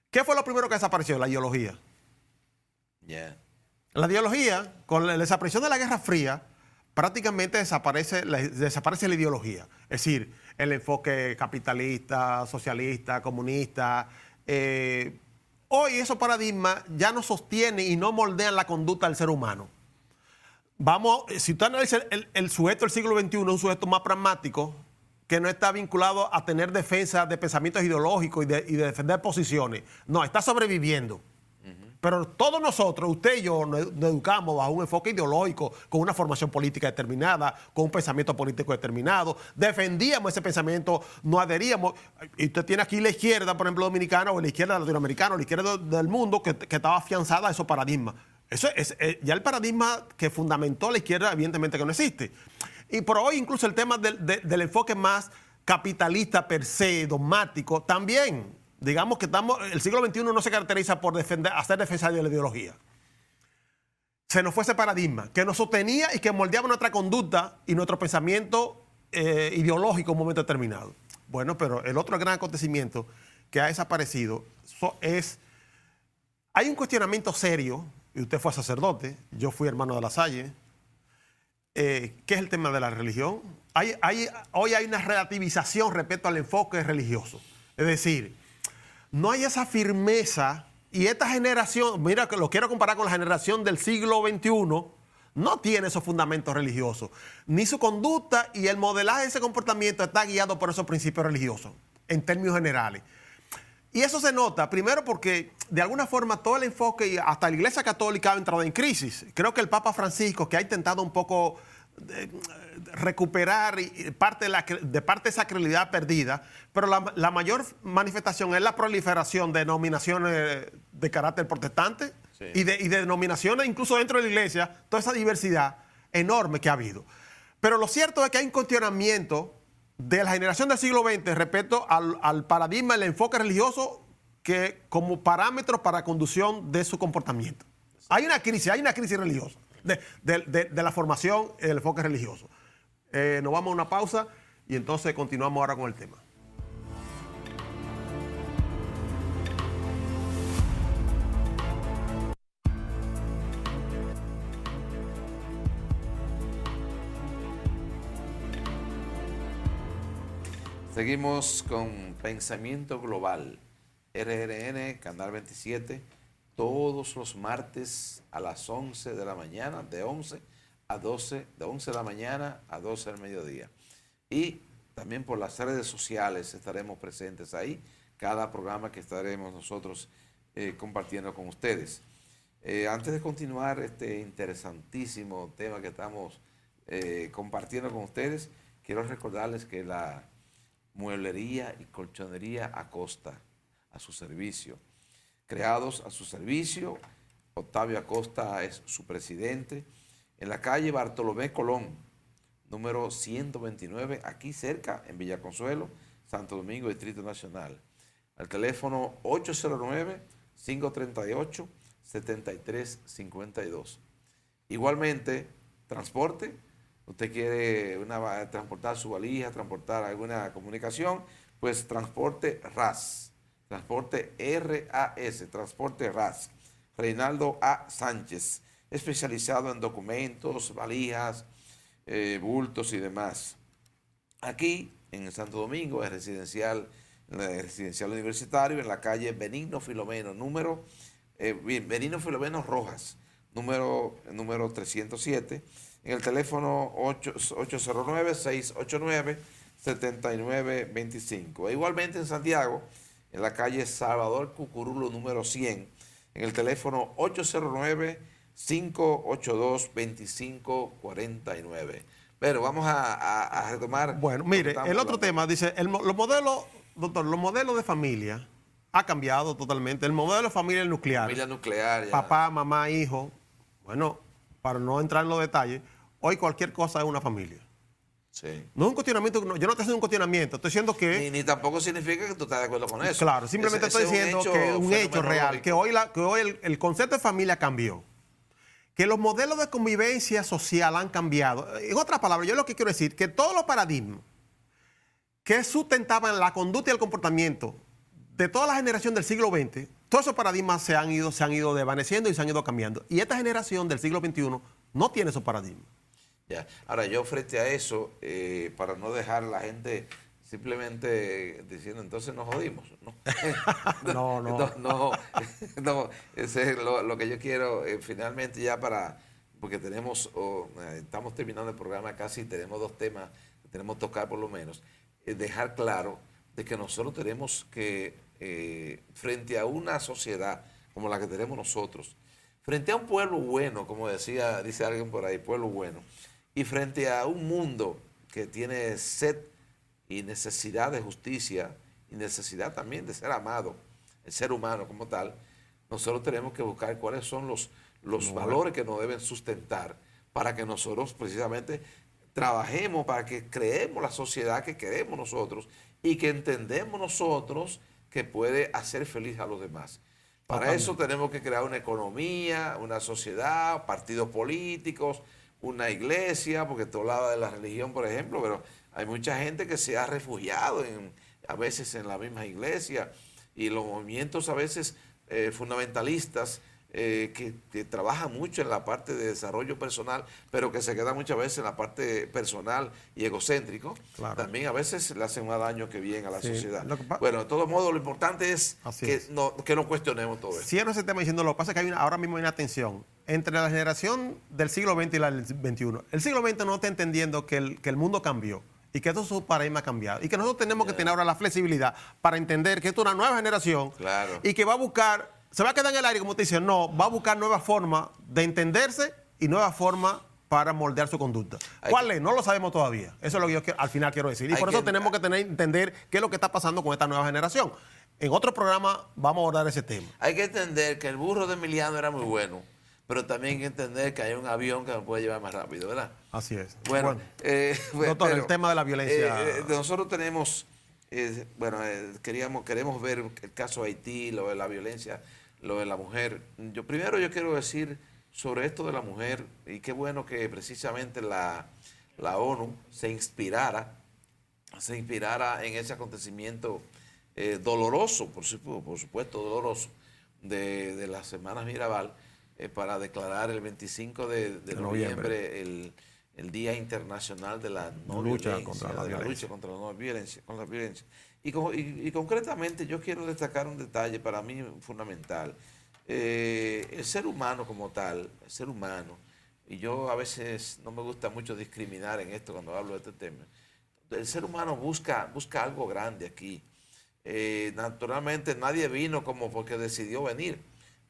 S1: ¿Qué fue lo primero que desapareció? La ideología.
S2: Yeah.
S1: La ideología, con la desaparición de la Guerra Fría, prácticamente desaparece la ideología. Es decir, el enfoque capitalista, socialista, comunista. Hoy esos paradigmas ya no sostienen y no moldean la conducta del ser humano. Si usted analiza el sujeto del siglo XXI, es un sujeto más pragmático, que no está vinculado a tener defensa de pensamientos ideológicos y de defender posiciones. No, está sobreviviendo. Pero todos nosotros, usted y yo, nos educamos bajo un enfoque ideológico, con una formación política determinada, con un pensamiento político determinado. Defendíamos ese pensamiento, no adheríamos. Y usted tiene aquí la izquierda, por ejemplo, dominicana, o la izquierda latinoamericana, o la izquierda del mundo, que estaba afianzada a esos paradigmas. Eso es ya el paradigma que fundamentó la izquierda, evidentemente que no existe. Y por hoy incluso el tema del enfoque más capitalista per se, dogmático, también. Digamos que el siglo XXI no se caracteriza por hacer defensa de la ideología. Se nos fue ese paradigma que nos sostenía y que moldeaba nuestra conducta y nuestro pensamiento ideológico en un momento determinado. Bueno, pero el otro gran acontecimiento que ha desaparecido hay un cuestionamiento serio, y usted fue sacerdote, yo fui hermano de La Salle, que es el tema de la religión. Hoy hay una relativización respecto al enfoque religioso. Es decir, no hay esa firmeza y esta generación, mira, que lo quiero comparar con la generación del siglo XXI, no tiene esos fundamentos religiosos. Ni su conducta y el modelaje de ese comportamiento está guiado por esos principios religiosos, en términos generales. Y eso se nota, primero porque de alguna forma todo el enfoque y hasta la Iglesia Católica ha entrado en crisis. Creo que el Papa Francisco, que ha intentado un poco recuperar parte de esa credibilidad perdida, pero la mayor manifestación es la proliferación de denominaciones de carácter protestante, sí, y de denominaciones incluso dentro de la Iglesia, toda esa diversidad enorme que ha habido. Pero lo cierto es que hay un cuestionamiento de la generación del siglo XX respecto al paradigma, el enfoque religioso que como parámetro para conducción de su comportamiento. Hay una crisis religiosa de la formación del enfoque religioso. Nos vamos a una pausa y entonces continuamos ahora con el tema.
S2: Seguimos con Pensamiento Global, RRN, Canal 27, todos los martes a las 11 de la mañana, de 11 de la mañana a 12 del mediodía. Y también por las redes sociales estaremos presentes ahí, cada programa que estaremos nosotros compartiendo con ustedes. Antes de continuar este interesantísimo tema que estamos compartiendo con ustedes, quiero recordarles que la mueblería y colchonería Acosta, a su servicio. Creados a su servicio, Octavio Acosta es su presidente, en la calle Bartolomé Colón, número 129, aquí cerca, en Villaconsuelo, Santo Domingo, Distrito Nacional. Al teléfono 809-538-7352. Igualmente, transporte. Usted quiere transportar su valija, transportar alguna comunicación, pues transporte RAS, transporte RAS, transporte RAS. Reinaldo A. Sánchez, especializado en documentos, valijas, bultos y demás. Aquí en Santo Domingo es residencial universitario, en la calle Benigno Filomeno, Benigno Filomeno Rojas, número 307. En el teléfono 809-689-7925. E igualmente en Santiago, en la calle Salvador Cucurulo número 100, en el teléfono 809-582-2549. Pero vamos a retomar.
S1: Bueno, mire, el otro tema dice, los modelos, doctor, los modelos de familia ha cambiado totalmente. El modelo de familia nuclear.
S2: Familia nuclear. Ya.
S1: Papá, mamá, hijo. Bueno, para no entrar en los detalles, hoy cualquier cosa es una familia.
S2: Sí.
S1: No es un cuestionamiento, yo no estoy haciendo un cuestionamiento, estoy diciendo que...
S2: Ni tampoco significa que tú estás de acuerdo con eso.
S1: Claro, simplemente estoy diciendo que es un hecho real, que hoy el concepto de familia cambió. Que los modelos de convivencia social han cambiado. En otras palabras, yo lo que quiero decir, que todos los paradigmas que sustentaban la conducta y el comportamiento de toda la generación del siglo XX, todos esos paradigmas se han ido desvaneciendo y se han ido cambiando. Y esta generación del siglo XXI no tiene esos paradigmas.
S2: Ya. Ahora, yo frente a eso, para no dejar a la gente simplemente diciendo, entonces nos jodimos. No, ese es lo que yo quiero finalmente ya porque estamos terminando el programa casi, tenemos 2 temas que tenemos que tocar por lo menos, dejar claro de que nosotros tenemos que, frente a una sociedad como la que tenemos nosotros, frente a un pueblo bueno, como dice alguien por ahí, pueblo bueno, y frente a un mundo que tiene sed y necesidad de justicia y necesidad también de ser amado, el ser humano como tal, nosotros tenemos que buscar cuáles son los valores que nos deben sustentar para que nosotros precisamente trabajemos, para que creemos la sociedad que queremos nosotros y que entendemos nosotros que puede hacer feliz a los demás. Para eso tenemos que crear una economía, una sociedad, partidos políticos, una iglesia, porque tú hablabas de la religión, por ejemplo, pero hay mucha gente que se ha refugiado a veces en la misma iglesia y los movimientos a veces fundamentalistas que trabajan mucho en la parte de desarrollo personal, pero que se quedan muchas veces en la parte personal y egocéntrico, claro. También a veces le hacen más daño que bien a la sociedad. Bueno, de todos modos, lo importante es que no cuestionemos todo eso.
S1: Cierro ese tema diciendo, lo que pasa es que ahora mismo hay una tensión entre la generación del siglo XX y la del XXI. El siglo XX no está entendiendo que el mundo cambió y que todo su paradigma ha cambiado y que nosotros tenemos que tener ahora la flexibilidad para entender que esto es una nueva generación, claro, y que va a buscar, se va a quedar en el aire como te dicen, no, va a buscar nuevas formas de entenderse y nuevas formas para moldear su conducta. ¿Cuál es? No lo sabemos todavía. Eso es lo que yo al final quiero decir. Y por eso tenemos que entender qué es lo que está pasando con esta nueva generación. En otro programa vamos a abordar ese tema.
S2: Hay que entender que el burro de Emiliano era muy bueno, pero también hay que entender que hay un avión que nos puede llevar más rápido, ¿verdad?
S1: Así es.
S2: Bueno,
S1: doctor, el tema de la violencia.
S2: Nosotros tenemos, queremos ver el caso de Haití, lo de la violencia, lo de la mujer. Primero yo quiero decir sobre esto de la mujer, y qué bueno que precisamente la ONU se inspirara en ese acontecimiento doloroso, por supuesto doloroso, de las Hermanas Mirabal, para declarar el 25 de noviembre el Día Internacional de la No Violencia,
S1: contra la
S2: violencia. Y concretamente yo quiero destacar un detalle para mí fundamental. El ser humano como tal, el ser humano, y yo a veces no me gusta mucho discriminar en esto cuando hablo de este tema, el ser humano busca algo grande aquí. Naturalmente nadie vino como porque decidió venir.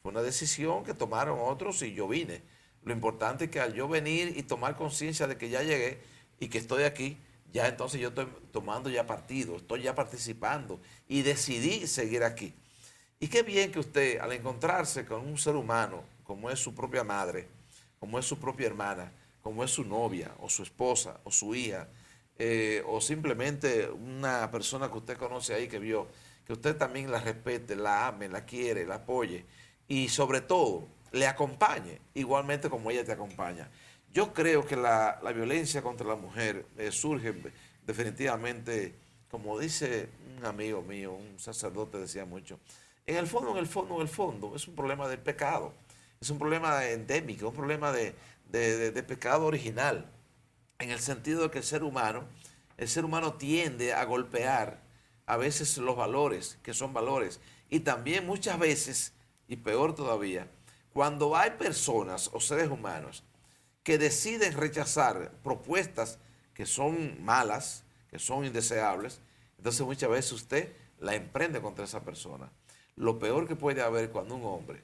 S2: Fue una decisión que tomaron otros y yo vine. Lo importante es que al yo venir y tomar conciencia de que ya llegué y que estoy aquí, ya entonces yo estoy tomando ya partido, estoy ya participando y decidí seguir aquí. Y qué bien que usted, al encontrarse con un ser humano, como es su propia madre, como es su propia hermana, como es su novia o su esposa o su hija, o simplemente una persona que usted conoce ahí que vio, que usted también la respete, la ame, la quiere, la apoye y sobre todo le acompañe igualmente como ella te acompaña. Yo creo que la violencia contra la mujer surge definitivamente, como dice un amigo mío, un sacerdote decía mucho, en el fondo, es un problema del pecado, es un problema endémico, un problema de pecado original, en el sentido de que el ser humano tiende a golpear a veces los valores, que son valores, y también muchas veces, y peor todavía, cuando hay personas o seres humanos que deciden rechazar propuestas que son malas, que son indeseables, entonces muchas veces usted la emprende contra esa persona, lo peor que puede haber cuando un hombre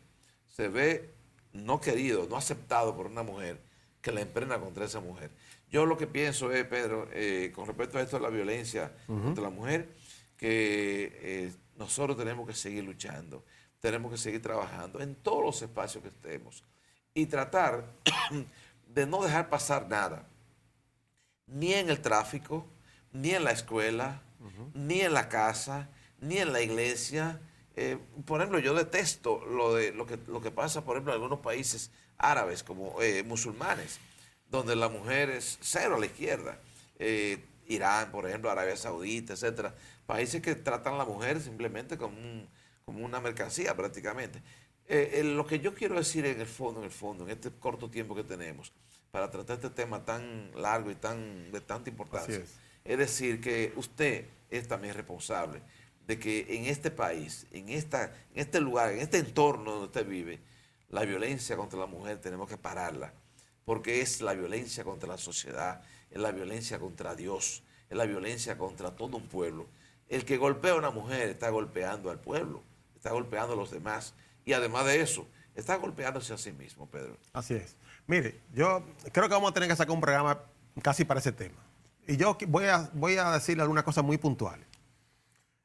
S2: se ve no querido, no aceptado por una mujer, que la emprenda contra esa mujer. Yo lo que pienso es, Pedro, con respecto a esto de la violencia contra la mujer, que nosotros tenemos que seguir luchando, tenemos que seguir trabajando en todos los espacios que estemos y tratar de no dejar pasar nada, ni en el tráfico, ni en la escuela, ni en la casa, ni en la iglesia. Por ejemplo, yo detesto lo que pasa, por ejemplo, en algunos países árabes, como musulmanes, donde la mujer es cero a la izquierda. Irán, por ejemplo, Arabia Saudita, etcétera. Países que tratan a la mujer simplemente como una mercancía prácticamente. Lo que yo quiero decir en el fondo, en este corto tiempo que tenemos, para tratar este tema tan largo y de tanta importancia, es decir, que usted es también responsable de que en este país, en este lugar, en este entorno donde usted vive, la violencia contra la mujer tenemos que pararla, porque es la violencia contra la sociedad, es la violencia contra Dios, es la violencia contra todo un pueblo. El que golpea a una mujer está golpeando al pueblo, está golpeando a los demás, y además de eso, está golpeándose a sí mismo, Pedro.
S1: Así es. Mire, yo creo que vamos a tener que sacar un programa casi para ese tema. Y yo voy a decirle algunas cosas muy puntuales.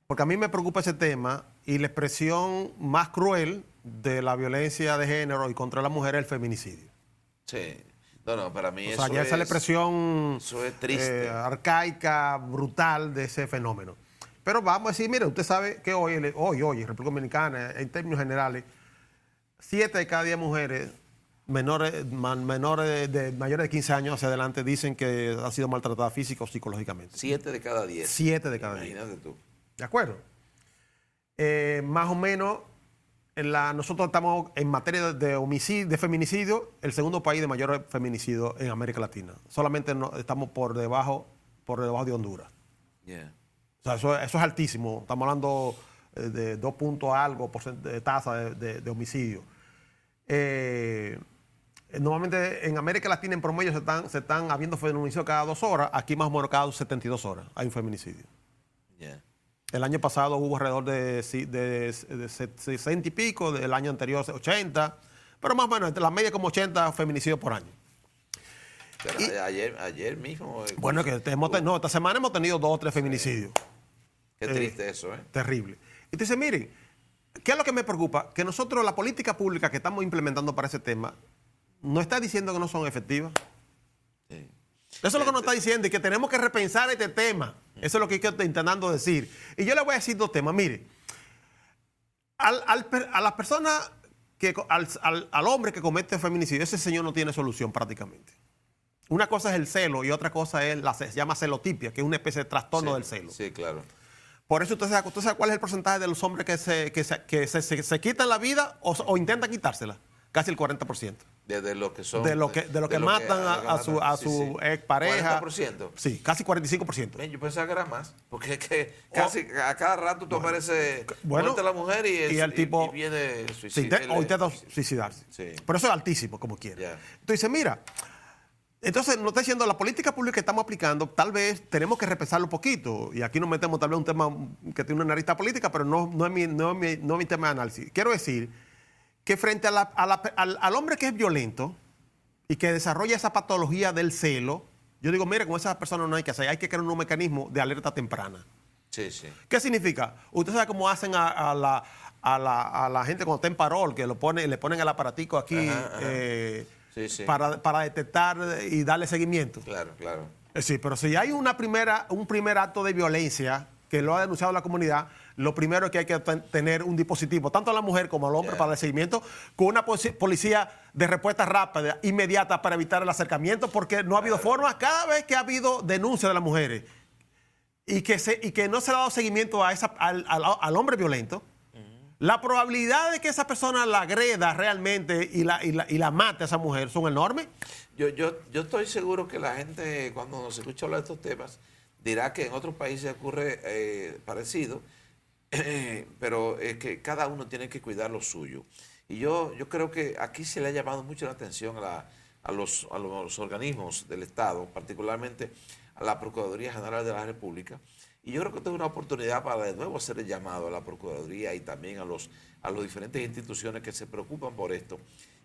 S1: Porque a mí me preocupa ese tema y la expresión más cruel de la violencia de género y contra la mujer es el feminicidio.
S2: Sí. No, para mí
S1: o sea, ya esa es la expresión
S2: triste.
S1: Arcaica, brutal de ese fenómeno. Pero vamos a decir, mire, usted sabe que hoy, República Dominicana, en términos generales, 7 de cada 10 mujeres mayores de 15 años hacia adelante dicen que han sido maltratadas física o psicológicamente.
S2: 7 de cada 10.
S1: 7 de cada 10.
S2: Imagínate tú.
S1: ¿De acuerdo? Más o menos, nosotros estamos en materia de feminicidio, el segundo país de mayor feminicidio en América Latina. Solamente estamos por debajo de Honduras.
S2: Yeah.
S1: O sea, eso es altísimo. Estamos hablando de 2 puntos algo de tasa de homicidio. Normalmente en América Latina en promedio se están habiendo feminicidios cada 2 horas. Aquí más o menos cada 72 horas hay un feminicidio.
S2: Yeah.
S1: El año pasado hubo alrededor de 60 y pico, del año anterior 80, pero más o menos la media como 80 feminicidios por año.
S2: Pero ayer mismo.
S1: Bueno, que esta semana hemos tenido 2 o 3 feminicidios.
S2: Qué triste eso, ¿eh?
S1: Terrible. Entonces, miren, ¿qué es lo que me preocupa? Que nosotros, la política pública que estamos implementando para ese tema, no está diciendo que no son efectivas.
S2: Sí.
S1: Eso es lo que nos está diciendo y que tenemos que repensar este tema. Eso es lo que estoy intentando decir. Y yo le voy a decir 2 temas. Mire, a las personas, al hombre que comete feminicidio, ese señor no tiene solución prácticamente. Una cosa es el celo y otra cosa se llama celotipia, que es una especie de trastorno del celo.
S2: Sí, claro.
S1: Por eso usted sabe cuál es el porcentaje de los hombres que se quitan la vida o intentan quitársela. Casi el 40%.
S2: De lo que son.
S1: De lo que matan a su expareja.
S2: ¿40%?
S1: Sí, casi 45%.
S2: Yo pensaba que era más. Porque es que casi a cada rato tú aparece muerta la mujer y el tipo viene
S1: suicidarse. O intenta suicidarse.
S2: Sí.
S1: Pero eso es altísimo, como quiera.
S2: Yeah.
S1: Entonces, mira, entonces nos está diciendo la política pública que estamos aplicando, tal vez tenemos que repensarlo un poquito. Y aquí nos metemos tal vez un tema que tiene una arista política, pero no es mi tema de análisis. Quiero decir que frente al hombre que es violento y que desarrolla esa patología del celo, yo digo, mire, con esas personas no hay que hacer, hay que crear un mecanismo de alerta temprana.
S2: Sí, sí.
S1: ¿Qué significa? Usted sabe cómo hacen a la gente cuando está en parol, que le ponen el aparatico aquí
S2: Sí.
S1: Para detectar y darle seguimiento.
S2: Claro.
S1: Sí, pero si hay un primer acto de violencia que lo ha denunciado la comunidad, lo primero es que hay que tener un dispositivo, tanto a la mujer como al hombre, para el seguimiento, con una policía de respuesta rápida, inmediata, para evitar el acercamiento, porque no ha habido forma. Cada vez que ha habido denuncia de las mujeres y que no se le ha dado seguimiento al hombre violento, la probabilidad de que esa persona la agreda realmente y la mate a esa mujer son enormes.
S2: Yo estoy seguro que la gente, cuando nos escucha hablar de estos temas, dirá que en otros países ocurre parecido, pero es que cada uno tiene que cuidar lo suyo. Y yo creo que aquí se le ha llamado mucho la atención a los organismos del Estado, particularmente a la Procuraduría General de la República, Y yo creo que esta es una oportunidad para de nuevo hacer el llamado a la Procuraduría y también a los diferentes instituciones que se preocupan por esto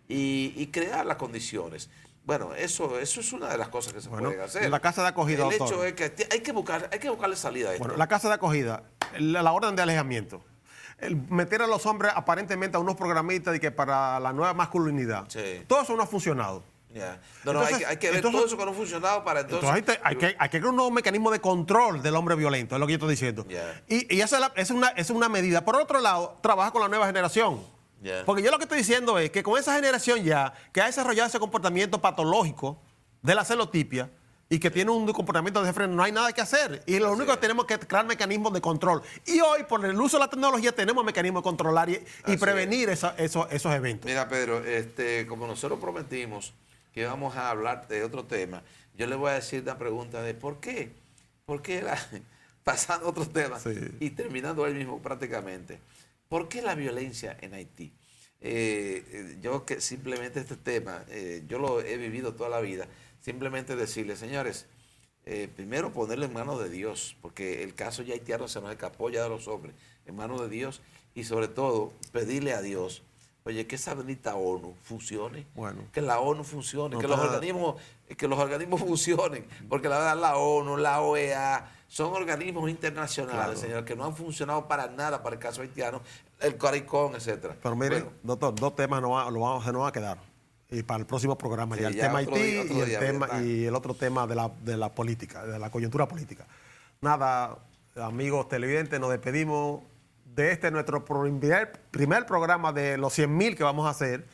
S2: y crear las condiciones. Bueno, eso es una de las cosas que se pueden hacer.
S1: La casa de acogida,
S2: el
S1: doctor.
S2: hecho es que hay que buscarle salida a esto.
S1: Bueno, la casa de acogida, la orden de alejamiento, el meter a los hombres aparentemente a unos programitas de que para la nueva masculinidad.
S2: Sí.
S1: Todo eso no ha funcionado.
S2: Ya. No,
S1: Entonces,
S2: hay que ver todo eso que no ha funcionado para entonces...
S1: hay que crear un nuevo mecanismo de control del hombre violento, es lo que yo estoy diciendo.
S2: Yeah.
S1: Y esa es una medida. Por otro lado, trabaja con la nueva generación.
S2: Yeah.
S1: Porque yo lo que estoy diciendo es que con esa generación ya, que ha desarrollado ese comportamiento patológico de la celotipia y que tiene un comportamiento de freno, no hay nada que hacer. Y lo único que tenemos que crear mecanismos de control. Y hoy, por el uso de la tecnología, tenemos mecanismos de controlar y prevenir esos eventos.
S2: Mira, Pedro, como nosotros prometimos que vamos a hablar de otro tema, yo le voy a decir una pregunta de ¿por qué? Pasando a otros temas y terminando él mismo prácticamente. ¿Por qué la violencia en Haití? Yo que simplemente este tema, yo lo he vivido toda la vida, simplemente decirle, señores, primero ponerlo en manos de Dios, porque el caso ya haitiano se nos escapó ya de los hombres, en manos de Dios, y sobre todo pedirle a Dios, oye, que esa bendita ONU funcione, que la ONU funcione, que los organismos funcionen, porque la verdad la ONU, la OEA, son organismos internacionales, señor, que no han funcionado para nada para el caso haitiano, el CARICOM, etcétera.
S1: Pero mire, doctor, dos temas se nos va a quedar. Y para el próximo programa, ya el tema Haití y el otro tema de la política, de la coyuntura política. Nada, amigos televidentes, nos despedimos de nuestro primer programa de los 100,000 que vamos a hacer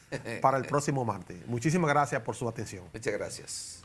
S1: para el próximo martes. Muchísimas gracias por su atención.
S2: Muchas gracias.